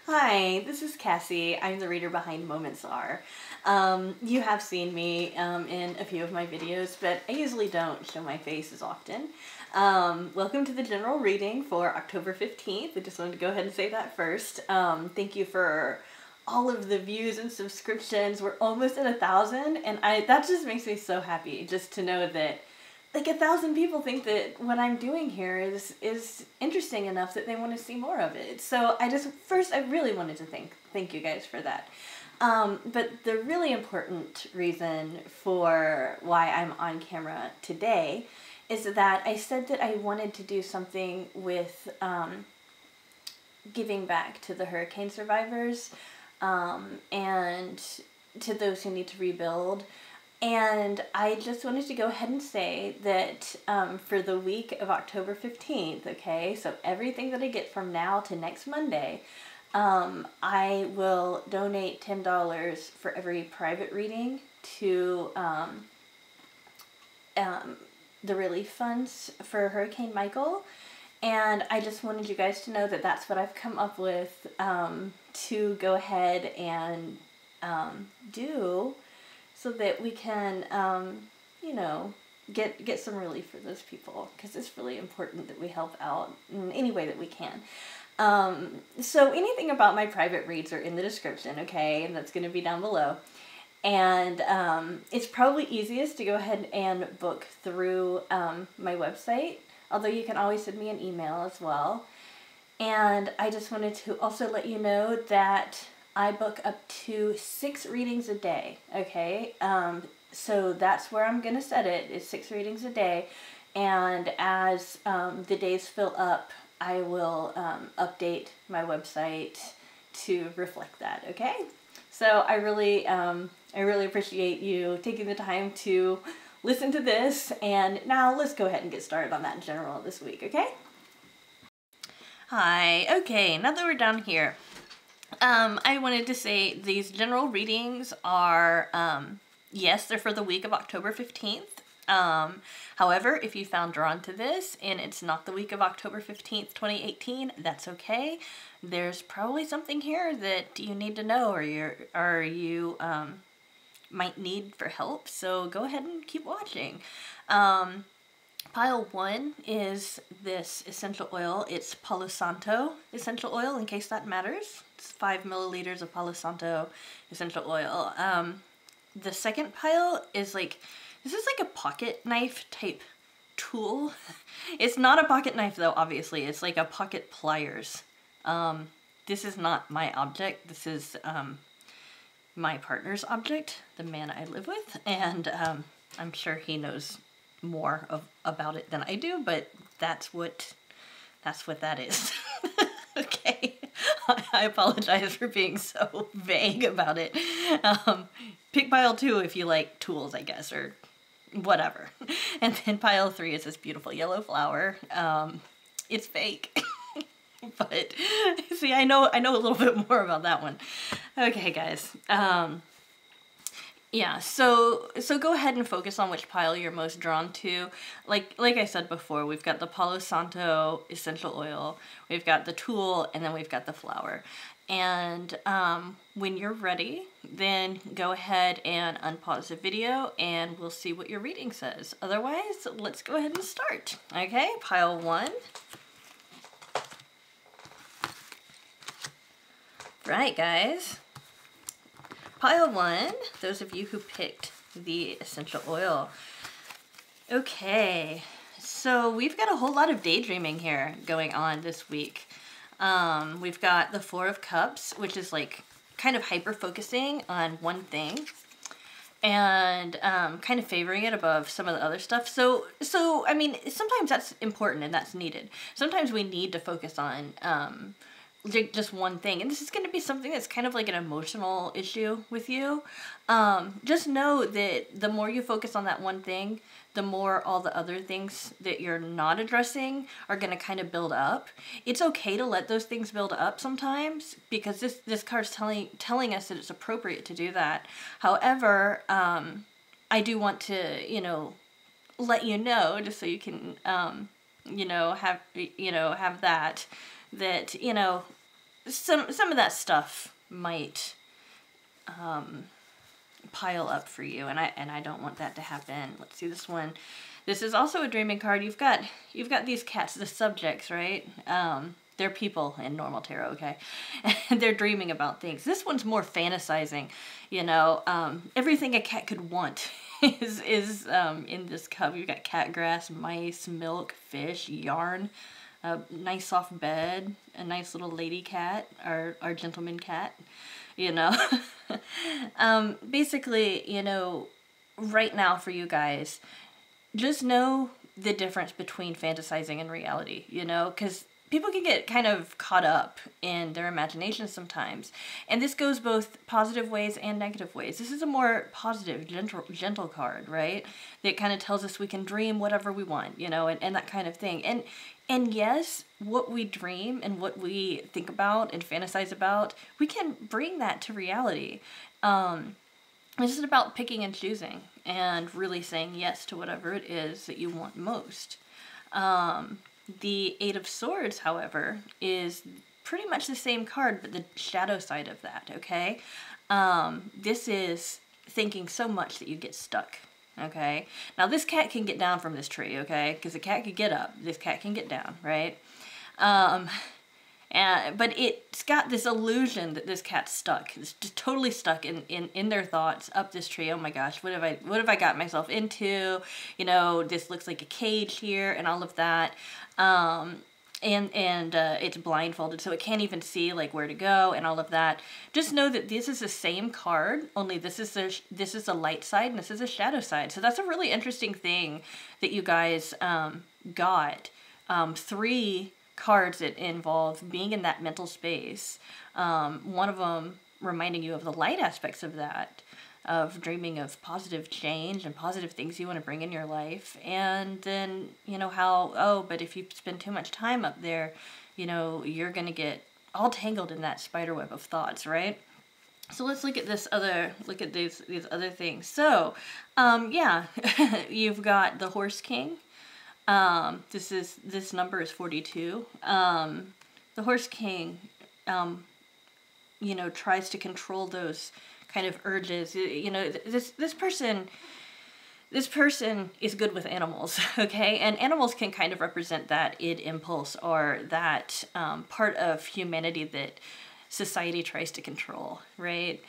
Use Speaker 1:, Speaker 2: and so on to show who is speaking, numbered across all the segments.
Speaker 1: Hi, this is Cassie. I'm the reader behind MomentsAre. You have seen me in a few of my videos, but I usually don't show my face as often. Welcome to the general reading for October 15th. I just wanted to go ahead and say that first. Thank you for all of the views and subscriptions. We're almost at 1,000, and that just makes me so happy just to know that like 1,000 people think that what I'm doing here is interesting enough that they want to see more of it. So I really wanted to thank you guys for that. But the really important reason for why I'm on camera today is that I said that I wanted to do something with giving back to the hurricane survivors and to those who need to rebuild. And I just wanted to go ahead and say that for the week of October 15th, okay, so everything that I get from now to next Monday, I will donate $10 for every private reading to the relief funds for Hurricane Michael. And I just wanted you guys to know that that's what I've come up with to go ahead and do, so that we can, you know, get some relief for those people, because it's really important that we help out in any way that we can. So anything about my private reads are in the description, okay, and that's going to be down below. And it's probably easiest to go ahead and book through my website, although you can always send me an email as well. And I just wanted to also let you know that I book up to 6 readings a day, okay? So that's where I'm going to set it, is 6 readings a day. And as the days fill up, I will update my website to reflect that, okay? So I really appreciate you taking the time to listen to this. And now let's go ahead and get started on that in general this week, okay? Hi, okay, now that we're down here, I wanted to say these general readings are, yes, they're for the week of October 15th. However, if you found drawn to this and it's not the week of October 15th, 2018, that's okay. There's probably something here that you need to know, or you might need for help, so go ahead and keep watching. Pile 1 is this essential oil. It's Palo Santo essential oil, in case that matters. It's 5 milliliters of Palo Santo essential oil. The second pile is this is like a pocket knife type tool. It's not a pocket knife though, obviously. It's like a pocket pliers. This is not my object. This is my partner's object, the man I live with, and I'm sure he knows more about it than I do, but that's what that is. Okay, I apologize for being so vague about it. Pick pile 2 if you like tools, I guess, or whatever. And then pile 3 is this beautiful yellow flower. It's fake. But see, I know a little bit more about that one. Okay, guys. Yeah, so go ahead and focus on which pile you're most drawn to. Like I said before, we've got the Palo Santo essential oil, we've got the tool, and then we've got the flower. And when you're ready, then go ahead and unpause the video and we'll see what your reading says. Otherwise, let's go ahead and start. Okay, pile 1. Right, guys. Pile 1, those of you who picked the essential oil. Okay, so we've got a whole lot of daydreaming here going on this week. We've got the 4 of Cups, which is like kind of hyper-focusing on one thing and kind of favoring it above some of the other stuff. So I mean, sometimes that's important and that's needed. Sometimes we need to focus on just one thing, and this is going to be something that's kind of like an emotional issue with you. Just know that the more you focus on that one thing, the more all the other things that you're not addressing are going to kind of build up. It's okay to let those things build up sometimes, because this card's telling us that it's appropriate to do that. However, I do want to, let you know, just so you can, have that, some of that stuff might pile up for you, and I don't want that to happen. Let's see this one. This is also a dreaming card. You've got these cats, the subjects, right? They're people in normal tarot, okay? And they're dreaming about things. This one's more fantasizing, you know. Everything a cat could want is in this cup. You've got cat grass, mice, milk, fish, yarn, a nice soft bed, a nice little lady cat, our gentleman cat, you know. Basically, you know, right now for you guys, just know the difference between fantasizing and reality, you know, because people can get kind of caught up in their imagination sometimes. And this goes both positive ways and negative ways. This is a more positive, gentle card, right? That kind of tells us we can dream whatever we want, you know, and that kind of thing. And yes, what we dream and what we think about and fantasize about, we can bring that to reality. This is about picking and choosing and really saying yes to whatever it is that you want most. The Eight of Swords, however, is pretty much the same card, but the shadow side of that, okay? This is thinking so much that you get stuck, okay? Now, this cat can get down from this tree, okay? Because the cat could get up. This cat can get down, right? But it's got this illusion that this cat's stuck. It's just totally stuck in their thoughts up this tree. Oh my gosh, what have I got myself into? You know, this looks like a cage here and all of that. It's blindfolded, so it can't even see like where to go and all of that. Just know that this is the same card, only this is a light side and this is a shadow side. So that's a really interesting thing that you guys got. 3 cards that involve being in that mental space. One of them reminding you of the light aspects of that, of dreaming of positive change and positive things you want to bring in your life. And then, you know, how, oh, but if you spend too much time up there, you know, you're going to get all tangled in that spider web of thoughts, right? So let's look at these other things. So, yeah, you've got the Horse King. This number is 42. The Horse King, you know, tries to control those kind of urges. You know, this person is good with animals, okay? And animals can kind of represent that id impulse, or that part of humanity that society tries to control, right?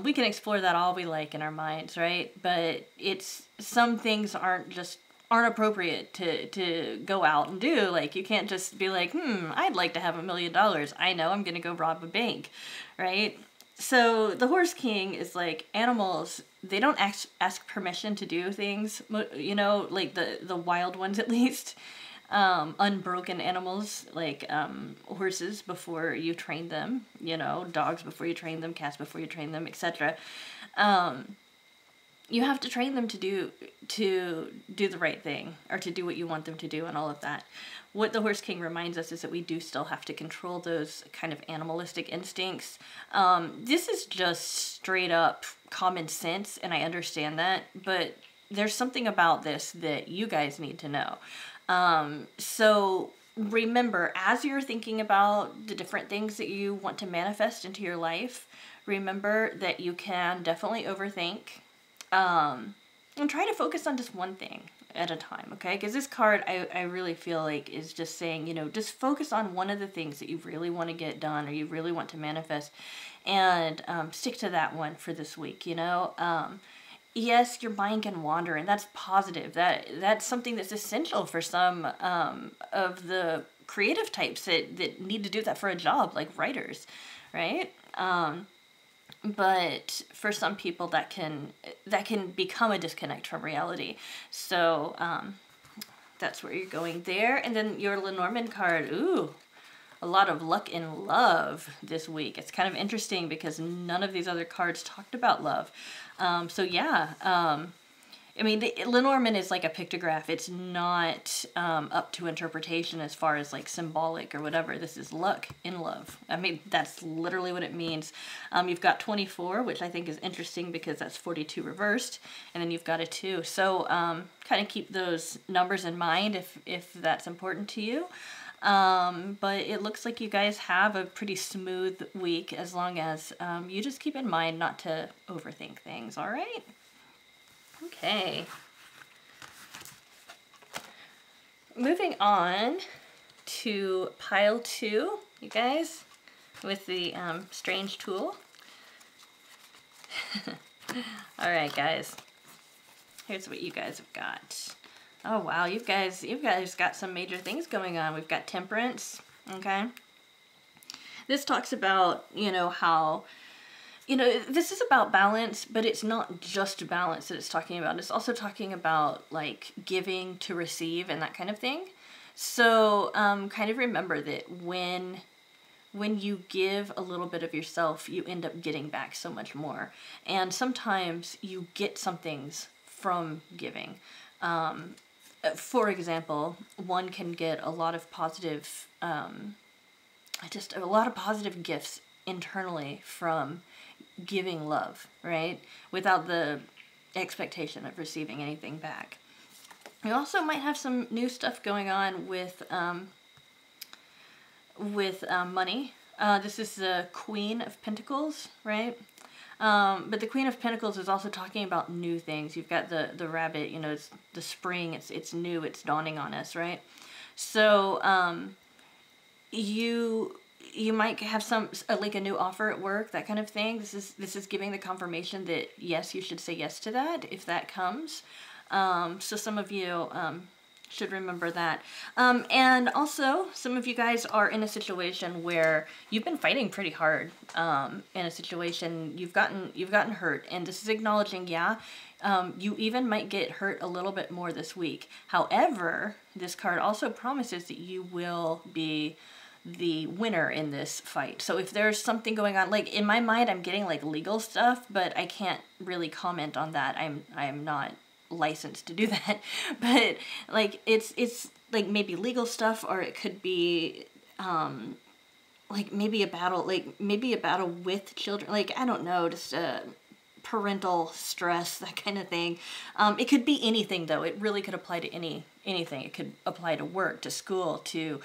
Speaker 1: We can explore that all we like in our minds, right? But some things aren't appropriate to go out and do. Like, you can't just be like, I'd like to have $1 million. I know I'm going to go rob a bank, right? So the Horse King is like, animals, they don't ask permission to do things, you know, like the wild ones at least. Unbroken animals, like horses before you train them, you know, dogs before you train them, cats before you train them, etc. You have to train them to do the right thing, or to do what you want them to do, and all of that. What the Horse King reminds us is that we do still have to control those kind of animalistic instincts. This is just straight up common sense, and I understand that, but there's something about this that you guys need to know. So remember, as you're thinking about the different things that you want to manifest into your life, remember that you can definitely overthink. And try to focus on just one thing at a time, okay? Because this card, I really feel like, is just saying, you know, just focus on one of the things that you really want to get done, or you really want to manifest, and stick to that one for this week, you know? Yes, your mind can wander, and that's positive. That's something that's essential for some of the creative types that need to do that for a job, like writers, right? But for some people that can become a disconnect from reality. So that's where you're going there. And then your Lenormand card, ooh, a lot of luck in love this week. It's kind of interesting because none of these other cards talked about love. So yeah, I mean, Lenormand is like a pictograph. It's not up to interpretation as far as like symbolic or whatever. This is luck in love. I mean, that's literally what it means. You've got 24, which I think is interesting because that's 42 reversed, and then you've got a 2. So kind of keep those numbers in mind if that's important to you. But it looks like you guys have a pretty smooth week as long as you just keep in mind not to overthink things, all right? Okay. Moving on to pile 2, you guys, with the strange tool. All right, guys. Here's what you guys have got. Oh wow, you guys got some major things going on. We've got temperance, okay? This talks about, you know, how, you know, this is about balance, but it's not just balance that it's talking about. It's also talking about like giving to receive and that kind of thing. So kind of remember that when you give a little bit of yourself, you end up getting back so much more. And sometimes you get some things from giving. For example, one can get a lot of positive, just a lot of positive gifts internally from giving love, right? Without the expectation of receiving anything back. You also might have some new stuff going on with money. This is the Queen of Pentacles, right? But the Queen of Pentacles is also talking about new things. You've got the rabbit, you know, it's the spring, it's new, it's dawning on us, right? So you might have some like a new offer at work, that kind of thing. This is giving the confirmation that yes, you should say yes to that if that comes. So some of you should remember that. And also, some of you guys are in a situation where you've been fighting pretty hard. In a situation you've gotten hurt, and this is acknowledging, yeah, you even might get hurt a little bit more this week. However, this card also promises that you will be the winner in this fight. So if there's something going on, like in my mind, I'm getting like legal stuff, but I can't really comment on that. I'm not licensed to do that, but like it's like maybe legal stuff, or it could be like maybe a battle with children, like I don't know, just parental stress, that kind of thing. It could be anything though. It really could apply to anything. It could apply to work, to school, to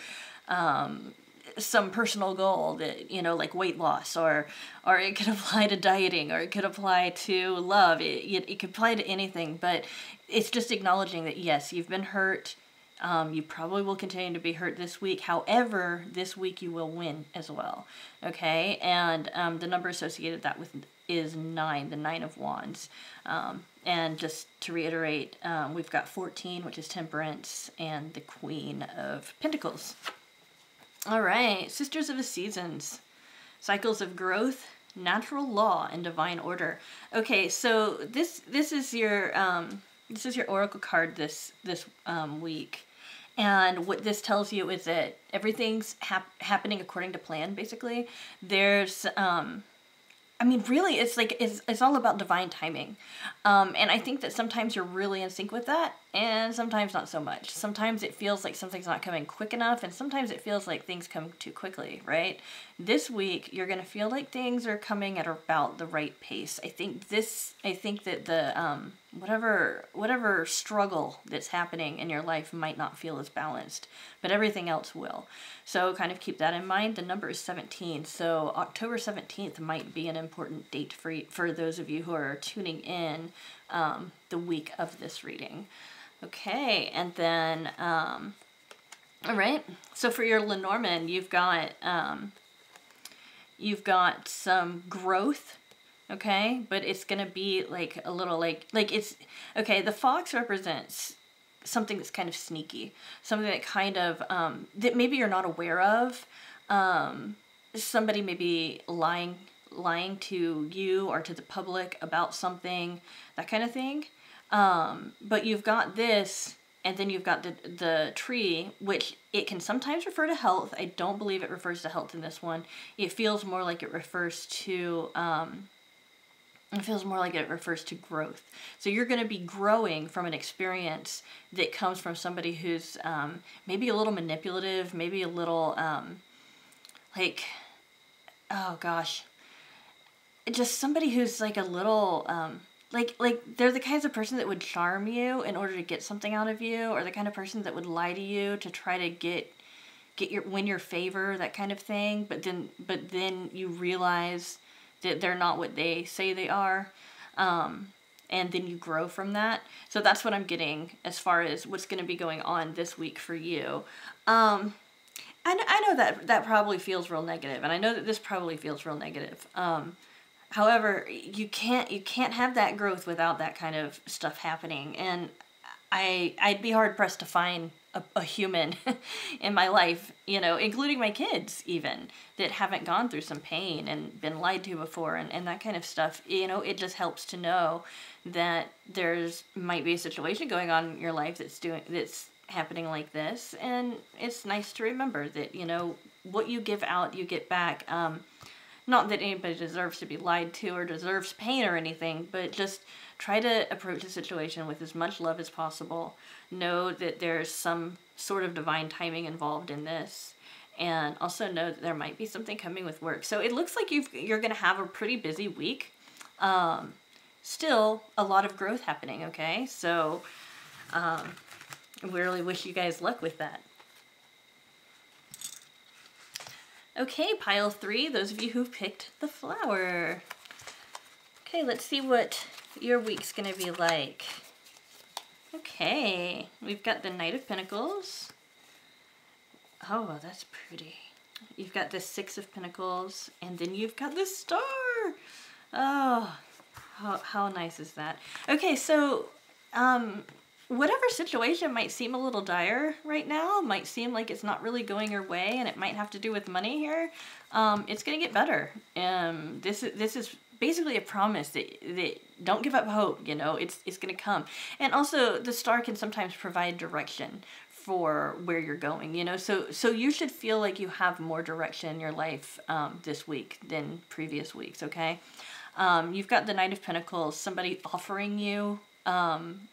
Speaker 1: some personal goal that, you know, like weight loss, or it could apply to dieting, or it could apply to love. It could apply to anything, but it's just acknowledging that yes, you've been hurt. You probably will continue to be hurt this week. However, this week you will win as well. Okay, and the number associated that with is 9, the 9 of Wands. And just to reiterate, we've got 14, which is temperance, and the Queen of Pentacles. All right, Sisters of the Seasons, cycles of growth, natural law, and divine order. Okay, so this is your oracle card this week, and what this tells you is that everything's happening according to plan. Basically, there's I mean, really, it's all about divine timing, and I think that sometimes you're really in sync with that, and sometimes not so much. Sometimes it feels like something's not coming quick enough, and sometimes it feels like things come too quickly, right? This week, you're going to feel like things are coming at about the right pace. I think that the whatever struggle that's happening in your life might not feel as balanced, but everything else will. So kind of keep that in mind. The number is 17, so October 17th might be an important date for those of you who are tuning in the week of this reading. Okay, and then, all right, so for your Lenormand, you've got some growth, okay, but it's going to be like a little like it's, okay, the fox represents something that's kind of sneaky, something that kind of, that maybe you're not aware of. Somebody may be lying to you or to the public about something, that kind of thing. But you've got this, and then you've got the tree, which it can sometimes refer to health. I don't believe it refers to health in this one. It feels more like it refers to, growth. So you're going to be growing from an experience that comes from somebody who's maybe a little manipulative, maybe a little, like, oh gosh, just somebody who's like a little, like they're the kinds of person that would charm you in order to get something out of you, or the kind of person that would lie to you to try to get win your favor, that kind of thing. But then you realize that they're not what they say they are. And then you grow from that. So that's what I'm getting as far as what's going to be going on this week for you. I know that probably feels real negative, and I know that this probably feels real negative. However, you can't have that growth without that kind of stuff happening. And I'd be hard pressed to find a human in my life, you know, including my kids even, that haven't gone through some pain and been lied to before and that kind of stuff. You know, it just helps to know that might be a situation going on in your life that's happening like this. And it's nice to remember that, you know, what you give out, you get back. Not that anybody deserves to be lied to or deserves pain or anything, but just try to approach the situation with as much love as possible. Know that there's some sort of divine timing involved in this. And also know that there might be something coming with work. So it looks like you're going to have a pretty busy week. Still, a lot of growth happening, okay? So I really wish you guys luck with that. Okay, pile 3, those of you who picked the flower. Okay, let's see what your week's gonna be like. Okay, we've got the Knight of Pentacles. Oh, that's pretty. You've got the 6 of Pentacles, and then you've got the Star. Oh, how nice is that? Okay, so whatever situation might seem a little dire right now, might seem like it's not really going your way, and it might have to do with money here, it's going to get better. This is basically a promise that don't give up hope, you know, it's going to come. And also, the Star can sometimes provide direction for where you're going, you know, so you should feel like you have more direction in your life this week than previous weeks, okay? You've got the Knight of Pentacles, somebody offering you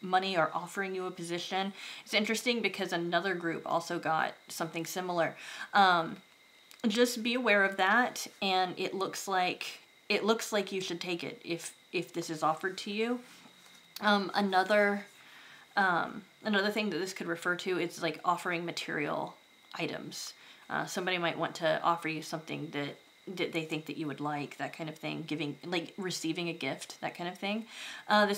Speaker 1: money or offering you a position. It's interesting because another group also got something similar. Just be aware of that, and it looks like you should take it if this is offered to you. Another thing that this could refer to is like offering material items. Somebody might want to offer you something that they think that you would like, that kind of thing, receiving a gift, that kind of thing. The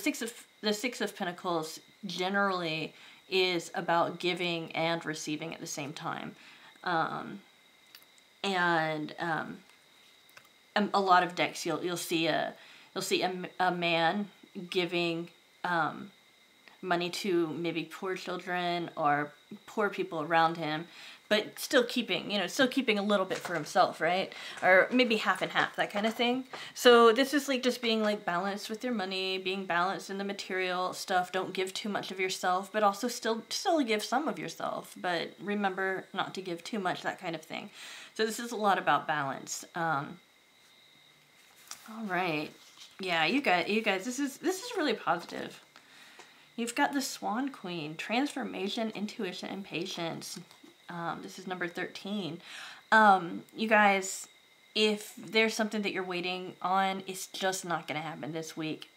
Speaker 1: Six of Pentacles generally is about giving and receiving at the same time. A lot of decks you'll see a man giving money to maybe poor children or poor people around him, but still keeping a little bit for himself, right? Or maybe half and half, that kind of thing. So this is like just being like balanced with your money, being balanced in the material stuff. Don't give too much of yourself, but also still give some of yourself. But remember not to give too much, that kind of thing. So this is a lot about balance. All right. Yeah, you guys, this is really positive. You've got the Swan Queen, transformation, intuition, and patience. This is number 13. You guys, if there's something that you're waiting on, it's just not going to happen this week.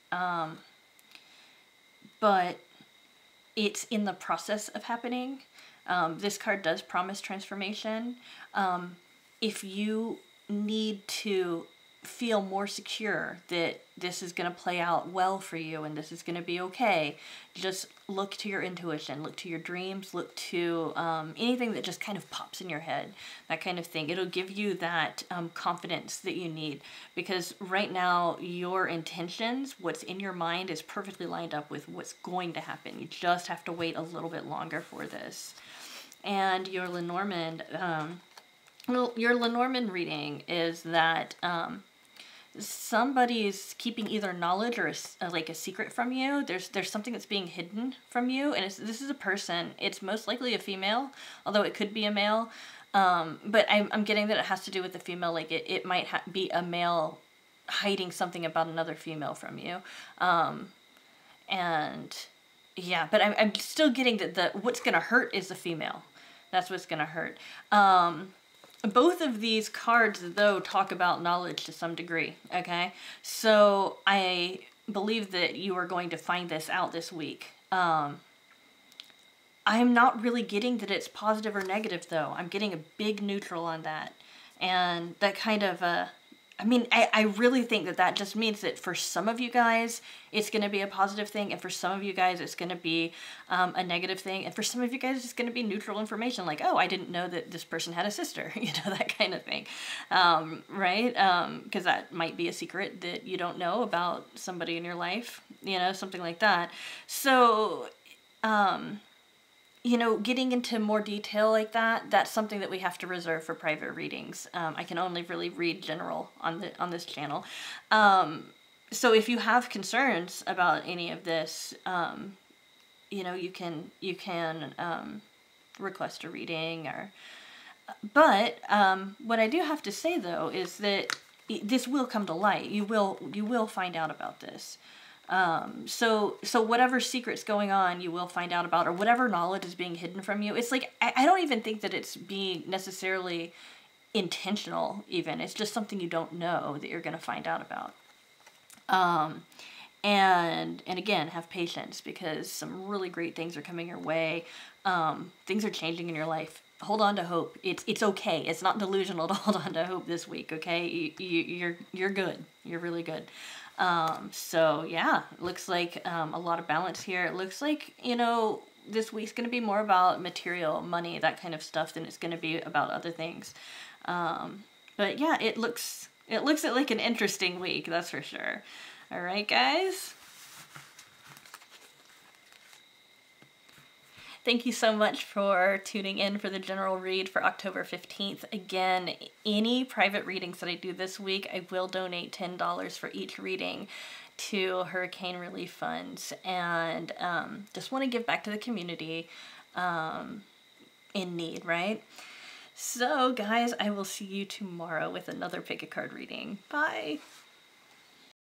Speaker 1: But it's in the process of happening. This card does promise transformation. If you need to feel more secure that this is going to play out well for you and this is going to be okay, just look to your intuition, look to your dreams, look to anything that just kind of pops in your head, that kind of thing. It'll give you that confidence that you need, because right now your intentions, what's in your mind, is perfectly lined up with what's going to happen. You just have to wait a little bit longer for this. And your Lenormand, your Lenormand reading is that somebody's keeping either knowledge or a secret from you. There's something that's being hidden from you, and this is a person. It's most likely a female, although it could be a male. But I'm getting that it has to do with the female. Like it might be a male hiding something about another female from you. And yeah, but I'm still getting that what's gonna hurt is the female. That's what's gonna hurt. Both of these cards, though, talk about knowledge to some degree, okay? So I believe that you are going to find this out this week. I'm not really getting that it's positive or negative, though. I'm getting a big neutral on that. And that kind of, I mean, I really think that that just means that for some of you guys, it's going to be a positive thing. And for some of you guys, it's going to be a negative thing. And for some of you guys, it's going to be neutral information. Like, oh, I didn't know that this person had a sister. You know, that kind of thing. Right? Because that might be a secret that you don't know about somebody in your life. You know, something like that. So, you know, getting into more detail like that, that's something that we have to reserve for private readings. I can only really read general on this channel. So if you have concerns about any of this, you know, you can request a reading or. But what I do have to say though is that this will come to light. You will find out about this. So whatever secret's going on, you will find out about, or whatever knowledge is being hidden from you. It's like, I don't even think that it's being necessarily intentional even. It's just something you don't know that you're going to find out about. And again, have patience because some really great things are coming your way. Things are changing in your life. Hold on to hope. It's okay. It's not delusional to hold on to hope this week. Okay. You're good. You're really good. So yeah, it looks like, a lot of balance here. It looks like, you know, this week's going to be more about material, money, that kind of stuff than it's going to be about other things. But yeah, it looks like an interesting week. That's for sure. All right, guys. Thank you so much for tuning in for the general read for October 15th. Again, any private readings that I do this week, I will donate $10 for each reading to hurricane relief funds. And just want to give back to the community in need, right? So, guys, I will see you tomorrow with another pick a card reading. Bye!